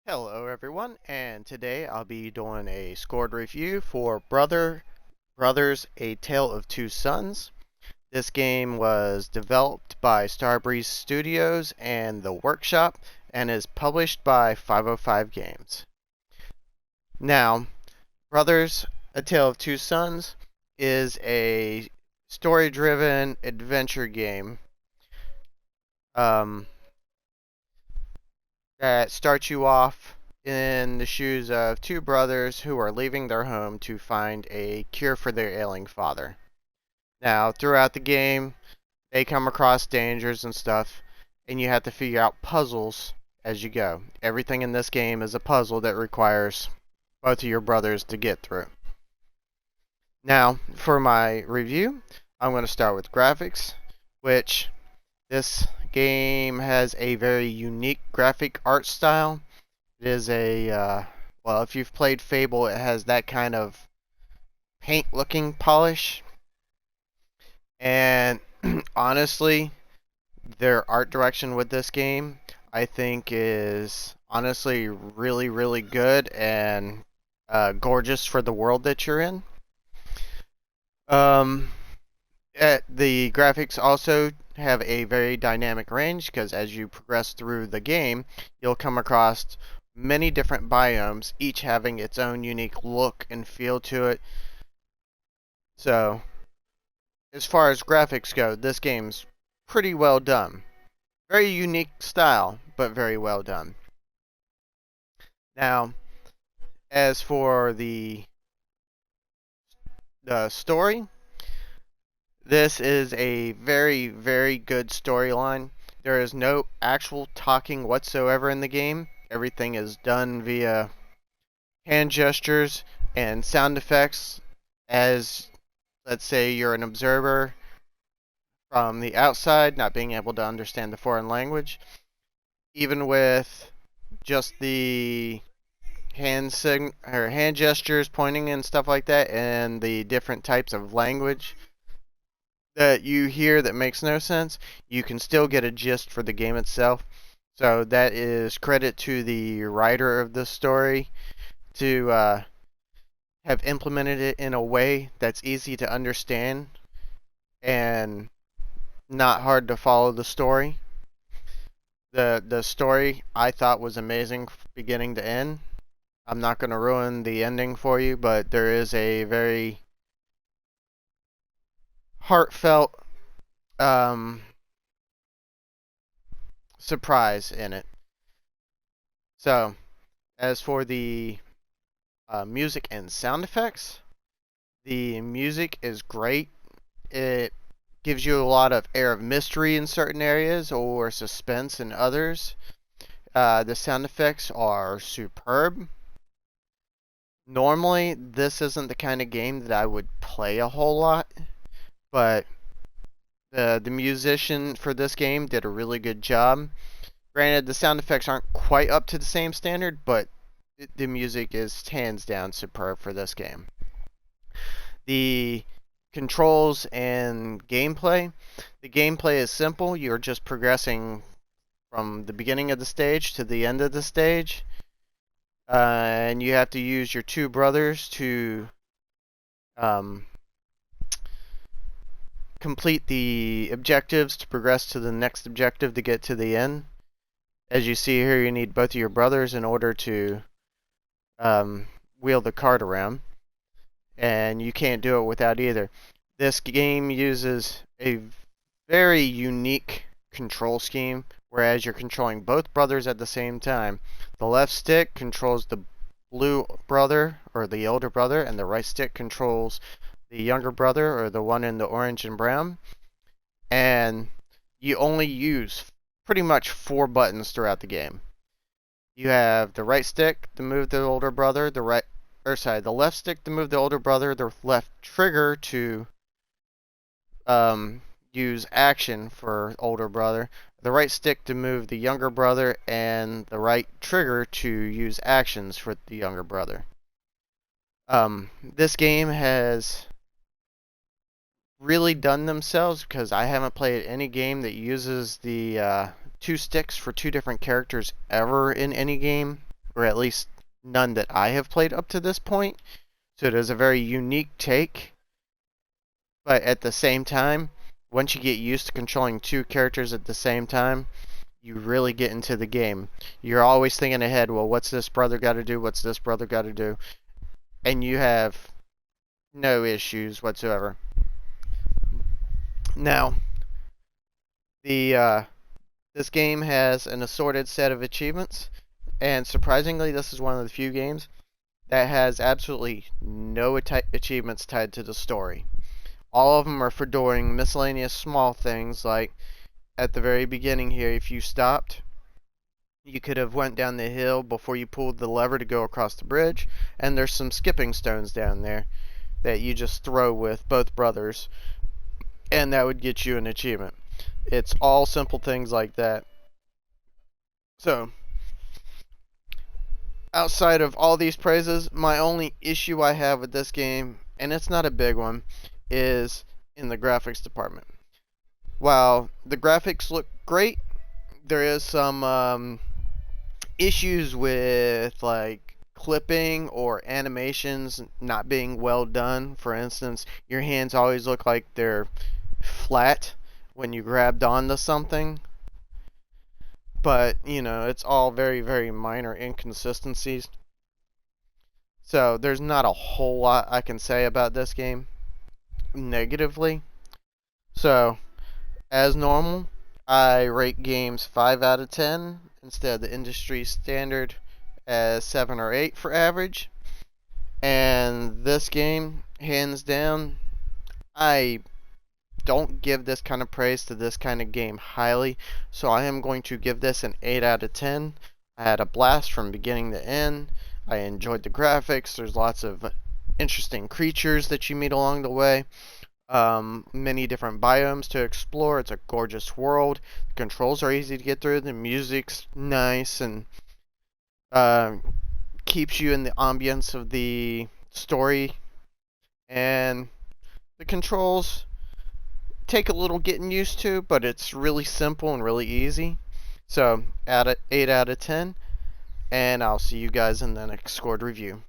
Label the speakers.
Speaker 1: Hello everyone, and today I'll be doing a scored review for Brothers: A Tale of Two Sons. This game was developed by Starbreeze Studios and The Workshop and is published by 505 Games. Now, Brothers: A Tale of Two Sons is a story-driven adventure game um, that starts you off in the shoes of two brothers who are leaving their home to find a cure for their ailing father. Now, throughout the game, they come across dangers and stuff, and you have to figure out puzzles as you go. Everything in this game is a puzzle that requires both of your brothers to get through. Now, for my review, I'm going to start with graphics, which this game has a very unique graphic art style. It is well, if you've played Fable, it has that kind of paint looking polish. And honestly, their art direction with this game, I think, is honestly really, really good and gorgeous for the world that you're in. Um, the graphics also have a very dynamic range because as you progress through the game, you'll come across many different biomes, each having its own unique look and feel to it. So, as far as graphics go, this game's pretty well done. Very unique style, but very well done. Now, as for the story, this is a very, very good storyline. There is no actual talking whatsoever in the game. Everything is done via hand gestures and sound effects as, let's say, you're an observer from the outside, not being able to understand the foreign language. Even with just the hand gestures, pointing and stuff like that, and the different types of language that you hear that makes no sense, you can still get a gist for the game itself. So that is credit to the writer of the story to have implemented it in a way that's easy to understand and not hard to follow the story. The story I thought was amazing beginning to end. I'm not going to ruin the ending for you, but there is a very heartfelt um, surprise in it. So, as for the music and sound effects, the music is great. It gives you a lot of air of mystery in certain areas or suspense in others. The sound effects are superb. Normally, this isn't the kind of game that I would play a whole lot, but the musician for this game did a really good job. Granted, the sound effects aren't quite up to the same standard, but the music is hands down superb for this game. The controls and gameplay. The gameplay is simple. You're just progressing from the beginning of the stage to the end of the stage. And you have to use your two brothers to um, complete the objectives to progress to the next objective to get to the end. As you see here, you need both of your brothers in order to wheel the cart around, and you can't do it without either. This game uses a very unique control scheme, whereas you're controlling both brothers at the same time. The left stick controls the blue brother, or the older brother, and the right stick controls the younger brother, or the one in the orange and brown. And you only use pretty much 4 buttons throughout the game. You have the right stick to move the older brother, the left stick to move the older brother, the left trigger to use action for older brother, the right stick to move the younger brother, and the right trigger to use actions for the younger brother. This game has really done themselves because I haven't played any game that uses the 2 sticks for 2 different characters ever in any game or at least none that I have played up to this point. So it is a very unique take, but at the same time, once you get used to controlling two characters at the same time, you really get into the game. You're always thinking ahead, well, what's this brother got to do? What's this brother got to do? And you have no issues whatsoever. Now, the this game has an assorted set of achievements, and surprisingly, this is one of the few games that has absolutely no achievements tied to the story. All of them are for doing miscellaneous small things, like at the very beginning here, if you stopped, you could have went down the hill before you pulled the lever to go across the bridge, and there's some skipping stones down there that you just throw with both brothers, and that would get you an achievement. It's all simple things like that. So, outside of all these praises, my only issue I have with this game, and it's not a big one, is in the graphics department. While the graphics look great, there is some issues with like clipping or animations not being well done. For instance, your hands always look like they're flat when you grabbed onto something. But, you know, it's all very, very minor inconsistencies. So there's not a whole lot I can say about this game negatively. So, as normal, I rate games 5 out of 10 instead of the industry standard as 7 or 8 for average. And this game, hands down, I don't give this kind of praise to this kind of game highly, so I am going to give this an 8 out of 10. I had a blast from beginning to end. I enjoyed the graphics. There's lots of interesting creatures that you meet along the way. Many different biomes to explore. It's a gorgeous world. The controls are easy to get through. The music's nice and keeps you in the ambience of the story. And the controls take a little getting used to, but it's really simple and really easy. So, 8 out of 10, and I'll see you guys in the next scored review.